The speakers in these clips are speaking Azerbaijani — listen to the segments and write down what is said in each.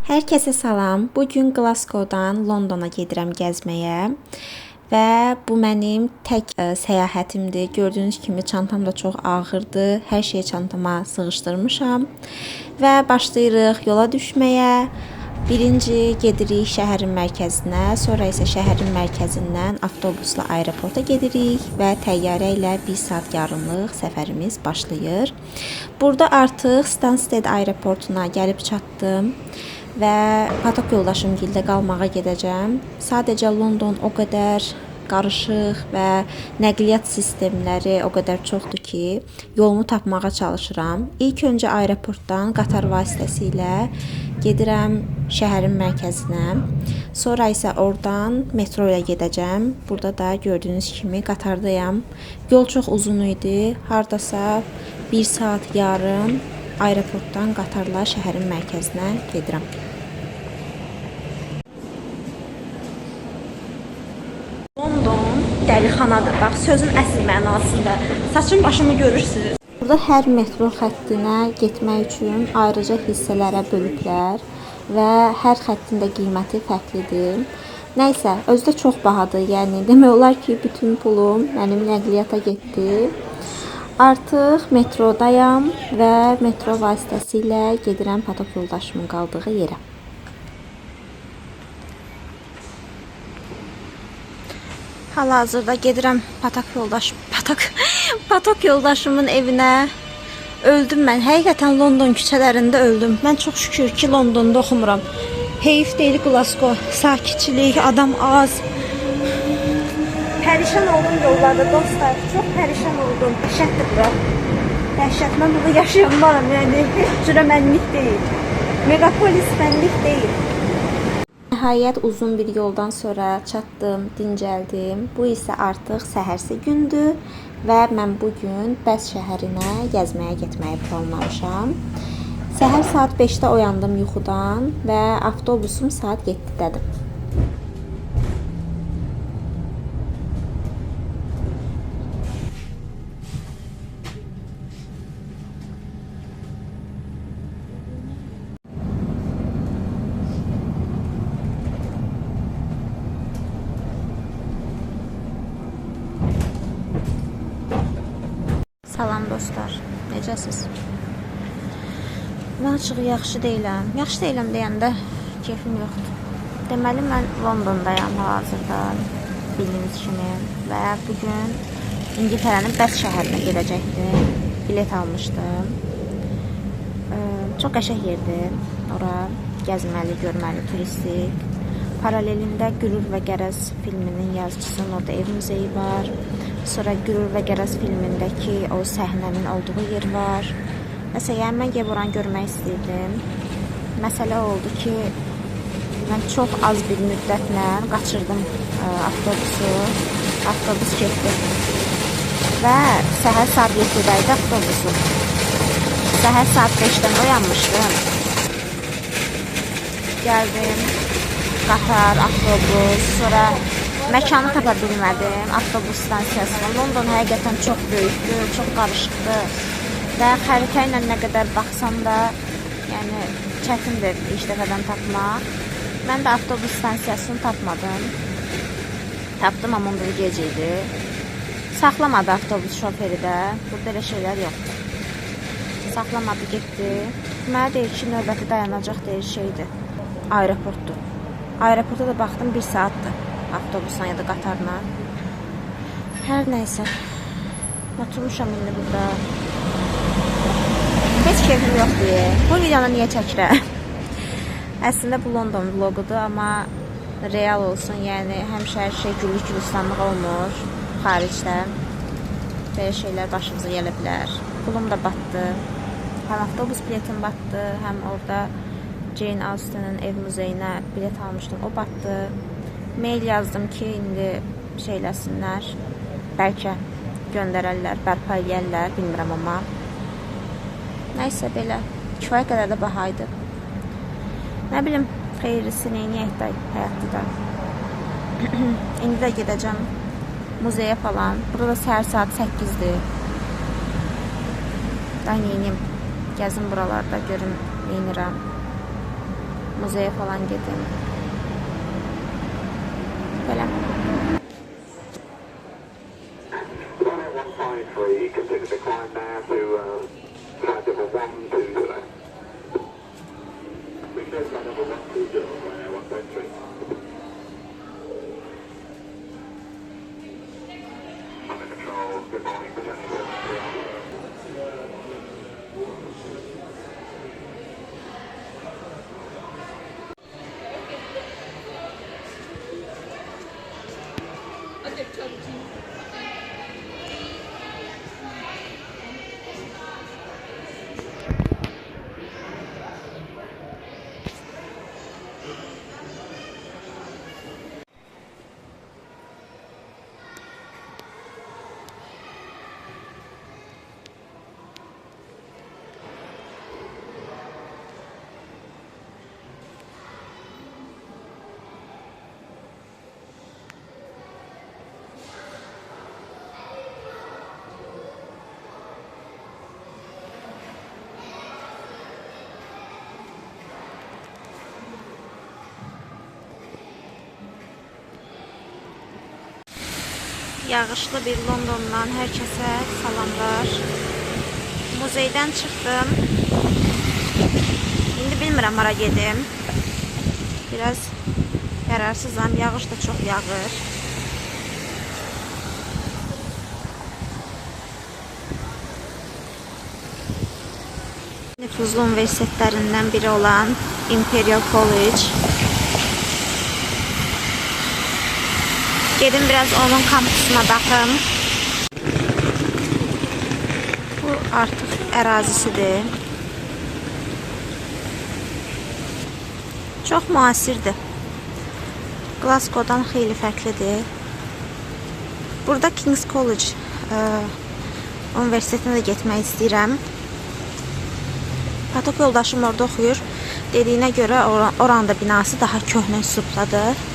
Hər kəsə salam. Bu gün Glasgow-dan Londona gedirəm gəzməyə və bu mənim tək səyahətimdir. Gördüyünüz kimi çantam da çox ağırdır. Hər şeyi çantama sığışdırmışam və başlayırıq yola düşməyə. Birinci gedirik şəhərin mərkəzinə, sonra isə şəhərin mərkəzindən avtobusla aeroporta gedirik və təyyarə ilə 1 saat yarımlıq səfərimiz başlayır. Burada artıq Stansted aeroportuna gəlib çatdım və patok yoldaşım gildə qalmağa gedəcəm. Sadəcə London o qədər qarışıq və nəqliyyat sistemləri o qədər çoxdur ki, yolumu tapmağa çalışıram. İlk öncə aeroportdan qatar vasitəsilə gedirəm şəhərin mərkəzinə. Sonra isə oradan metro ilə gedəcəm. Burada da gördüyünüz kimi qatardayam. Yol çox uzun idi. Hardasa 1 saat yarım aeroportdan qatarla şəhərin mərkəzinə gedirəm. London dəlixanadır. Bax, sözün əsl mənasında. Saçım başımı görürsüz. Burada hər metro xəttinə getmək üçün ayrıca hissələrə bölüblər və hər xəttin də qiyməti fərqlidir. Nəysə, özü də çox bahadır. Yəni demək olar ki, bütün pulum mənim nəqliyyata getdi. Artıq metrodayam və metro vasitəsilə gedirəm patok yoldaşımın qaldığı yerə. Hal-hazırda gedirəm patok yoldaşımın evinə. Öldüm mən. Həqiqətən London küçələrində öldüm. Mən çox şükür ki, Londonda oxumuram. Heyif deyil Glasgow. Sakitçilik, adam az. Pərişan oldum yollarda dostlar. Çox pərişan oldum. Dəhşətdir bura. Dəhşət. Mən burada yaşayanlarım. Yəni heç cürə mənlik deyil. Megapolis mənlik deyil. Nəhayət uzun bir yoldan sonra çatdım, dincəldim. Bu isə artıq səhərsi gündür və mən bugün Bəs şəhərinə gəzməyə getməyi planlamışam. Səhər saat 5-də oyandım yuxudan və avtobusum saat 7-dədir. Salam dostlar, necəsiz? Mən açıq yaxşı deyiləm. Yaxşı deyiləm deyəndə keyfim yoxdur. Deməli, mən Londondayam hal-hazırda, bildiyiniz kimi və bugün İngiltərənin Bəs şəhərinə gedəcəkdim. Bilet almışdım. Çox qəşəng yerdir. Ora gəzməli, görməli, turistik. Paralelində Qürur və Qərəz filminin yazıcısının orada ev muzeyi var. Sonra Qürur və Qərəz filmindəki o səhnənin olduğu yer var. Məsələn, mən gəlib oranı görmək istəyirdim. Məsələ oldu ki, mən çox az bir müddətlə qaçırdım avtobusu. Avtobus getdi. Və səhər saat 7-də idi avtobusu. Səhər saat 5-dən oyanmışdım. Gəldim. Qatar, avtobus, sonra məkanı tapa bilmədim, avtobus stansiyasına. London həqiqətən çox böyükdür, çox qarışıqdır və xəritə ilə nə qədər baxsam da, yəni çətindir ilk dəfədən tapmaq. Mən də avtobus stansiyasını tapmadım. Tapdım, amma onda gec idi. Saxlamadı avtobus şoförü də, burada elə şeylər yoxdur. Saxlamadı, getdi. Mənə deyir ki, növbəti dayanacaq deyir şeydir, aeroportdur. Aeroporta da baxdım, 1 saatdır avtobusla ya da qatarla. Hər nəysə, oturmuşam indi burada. Heç keyfim yoxdur. Bu videonu niyə çəkirəm? Əslində bu London vlogudur, amma real olsun, yəni həmişə hər şey güllük gülistanlıq olmur xaricdə. Belə şeylər başımıza gələ bilər. Pulum da batdı. Həm avtobus biletim batdı, həm orada Jane Austen'ın ev muzeyinə bilet almışdım, o batdı. Mail yazdım ki, indi şeyləsinlər, bəlkə göndərərlər, bərpa eləyərlər, bilmirəm amma. Nəysə belə, kifayət qədər də bahaydı. Nə bilim, xeyrisi neyniyək də həyatda da. İndi də gedəcəm muzeyə falan. Burada səhər saat 8-dir. Da neyniyim, gəzim buralarda, görüm neynirəm. Müzeye falan gedim. Belə. Yağışlı bir Londondan herkese salamlar. Muzeydən çıxdım. İndi bilmirəm hara gedim. Biraz qərarsızam. Yağış da çox yağır. Nüfuzlu universitetlərindən biri olan Imperial College. Gedim biraz onun kampusuna baxım. Bu artıq ərazisidir. Çox müasirdir. Glasgow'dan xeyli fərqlidir. Burada King's College universitetinə də getmək istəyirəm. Patok yoldaşım orada oxuyur. Dediyinə görə oranın da binası daha köhnə üslubdadır.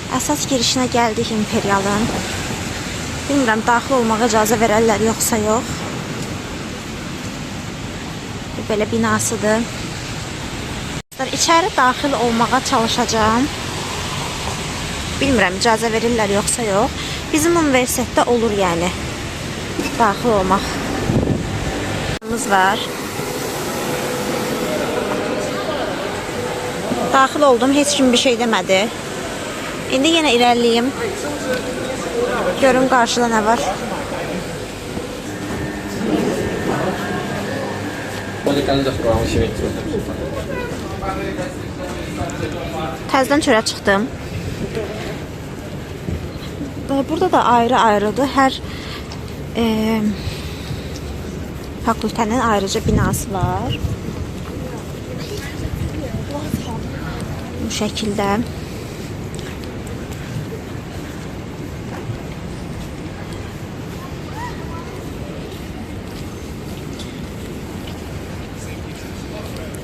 Əsas girişinə gəldik Imperialın. Bilmirəm, daxil olmağa icazə verərlər yoxsa yox. Belə binasıdır. İçəri daxil olmağa çalışacağım. Bilmirəm, icazə verirlər yoxsa yox. Bizim universitetdə olur yəni. Daxil olmaq. Var. Daxil oldum, heç kim bir şey demədi. İndi yenə irəliyim. Görüm qarşıda nə var. Təzədən çölə çıxdım. Burada da ayrı-ayrıdır. Hər fakültənin ayrıca binası var. Bu şəkildə.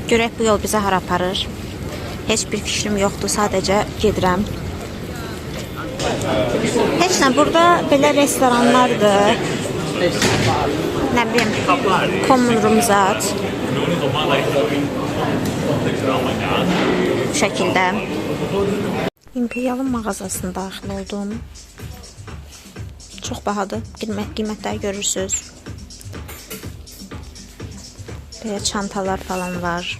Görək bu yol bizə hara aparır. Heç bir fikrim yoxdur, sadəcə gedirəm. Heç nə, burada belə restoranlardır. Nə bilim, common room zat. Bu şəkildə. Imperialın mağazasına daxil oldum. Çox bahadır, qiymətləri görürsünüz. Belə çantalar falan var.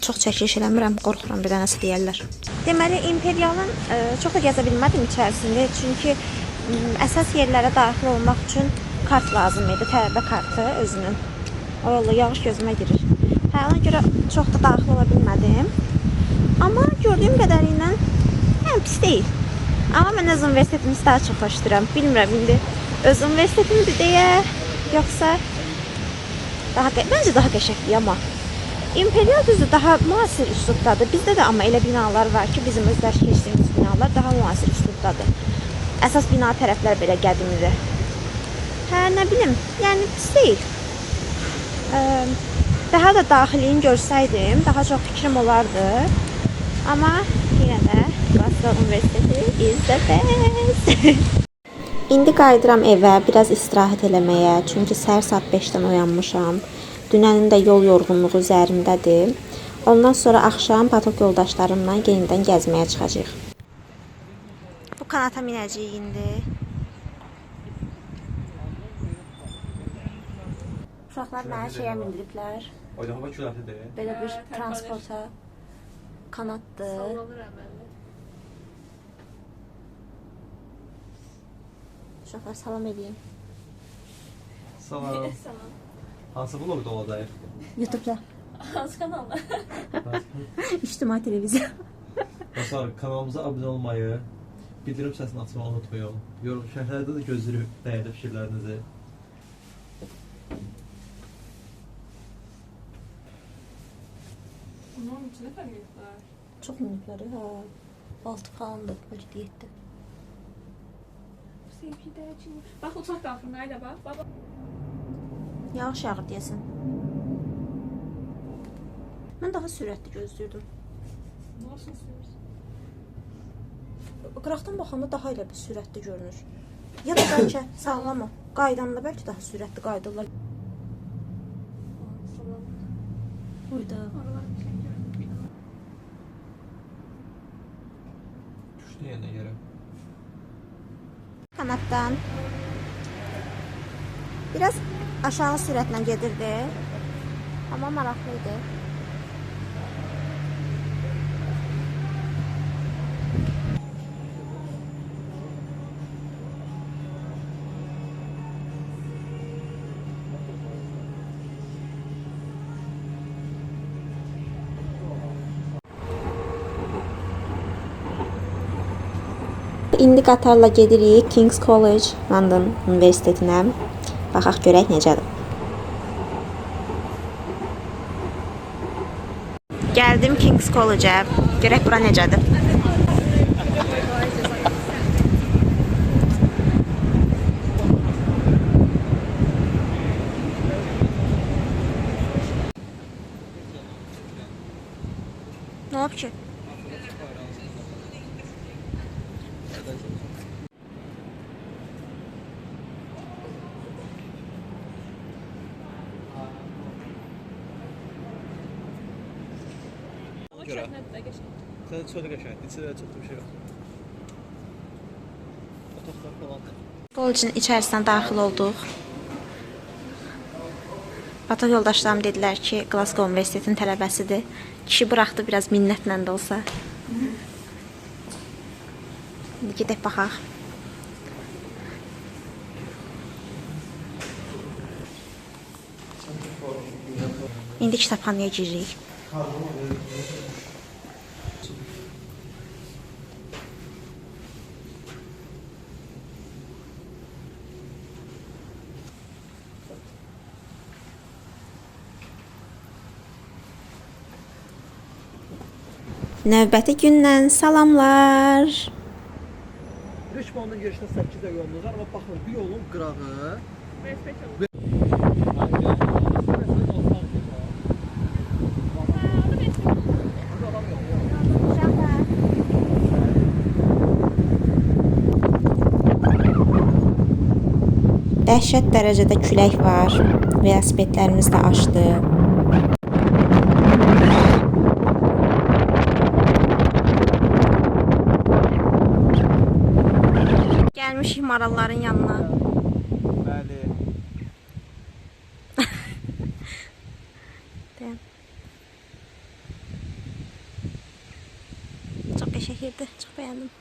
Çox çəkiliş eləmirəm, qorxuram bir dənəsi deyərlər. Deməli, Imperialın çox da gəzə bilmədim içərisində. Çünki əsas yerlərə daxil olmaq üçün kart lazım idi. Tələbə kartı özünün. O yolla yağış gözümə girir. Ona görə çox da daxil ola bilmədim. Amma gördüyüm qədərilə pis deyil. Amma mən öz universitetimi daha çox xoşlayıram. Bilmirəm, indi öz universitetimdir deyə, yoxsa məncə daha qəşəngdir, amma Imperial düzdür, daha müasir üslubdadır. Bizdə də amma elə binalar var ki, bizim özlər keçdiyimiz binalar daha müasir üslubdadır. Əsas bina tərəflər belə qədimidir. Nə bilim, yəni pis deyil. Daha da daxiliyini görsəydim, daha çox fikrim olardı. Amma yenə də Glasgow Universiteti is the best. İndi qayıdıram evə, biraz istirahət eləməyə. Çünki səhər saat 5-dən oyanmışam. Dünənin də yol yorğunluğu üzərimdədir. Ondan sonra axşam patok yoldaşlarımla yenidən gəzməyə çıxacağıq. Bu kanata minəcəyik indi. Uşaqlar mənə şeyə mindiriblər. Oyda hava külətidir. Belə bir transporta kanatdır. Sallanır əməlli. Uşaqlar salam edeyim. Salam. Salam. Hansı vlogda olacaq? YouTube'da. Hansı kanalda? İctimai televiziya. Dostlar, kanalımıza abunə olmayı, bildirim səsini açmayı unutmayın. Yorum şərhlərdə də gözləyirik dəyərli fikirlərinizi. Onun içində fərqlər. Çox miniblər ha. 6 falandır, bəlkə 7. Sevgi dərəcini. Bax uçaq qalxır, nəyə bax. Baba. Yağış yağır deyəsən. Mən daha sürətli gözləyirdim. Nasıl sürürsün? Qıraqdan baxanda daha elə bir sürətli görünür. Ya da bəlkə sağlam o. Qaydanda bəlkə daha sürətli qaydırlar. Sallanır. Uyda. Aralar bir şey görünür. Düşdü yenə yerə. Kanatdan biraz aşağı sürətlə gedirdi. Amma maraqlı idi. İndi qatarla gedirik King's College London Universitetinə. Baxaq görək necədir. Gəldim King's College-ə. Görək bura necədir. Nə olub ki? Görə. Sən çox qəşəngdir, içində çox bir şey yox. Otaqlar falan da. College'in içərisinə daxil olduq. Patok yoldaşlarım dedilər ki, Glasgow Universitetinin tələbəsidir. Kişi buraxdı biraz minnətlə də olsa. İndi gedək baxaq. İndi kitabxanaya giririk. Növbəti gündən salamlar. Richmondun girişində 8 də yolumuz var, amma baxın, bir yolun qırağı. Respekt olun. Dəhşət dərəcədə külək var. Velosipedlərimiz də açdı. Gəlmişik maralların yanına. Bəli. Çox qəşəng yerdir. Çox bəyəndim.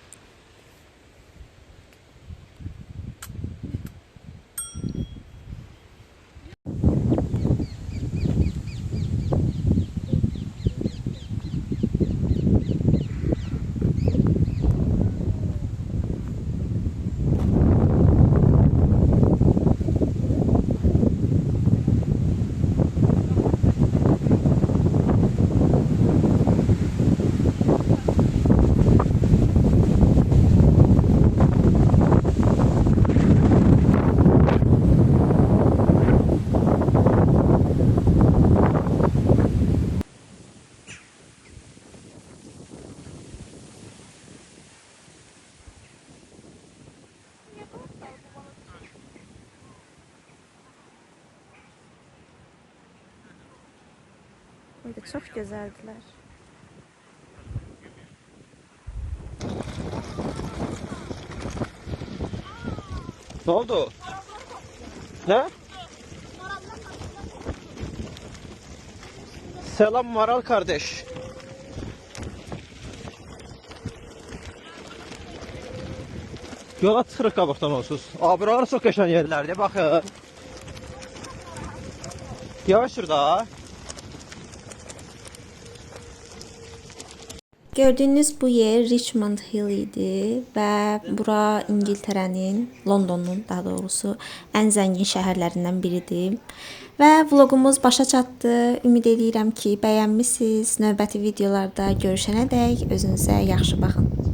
Böyle çok gözəldilər. Ne oldu? Ne? Selam Maral kardeş. Yola çıxırıq qabaqdan onsuz. Abi buralar çox qəşəng yerlərdir, baxın. Yavaş sür da. Gördüyünüz bu yer Richmond Hill idi və bura İngiltərənin, Londonun daha doğrusu ən zəngin şəhərlərindən biridir. Və vloqumuz başa çatdı. Ümid edirəm ki, bəyənmisiniz. Növbəti videolarda görüşənədək özünüzə yaxşı baxın.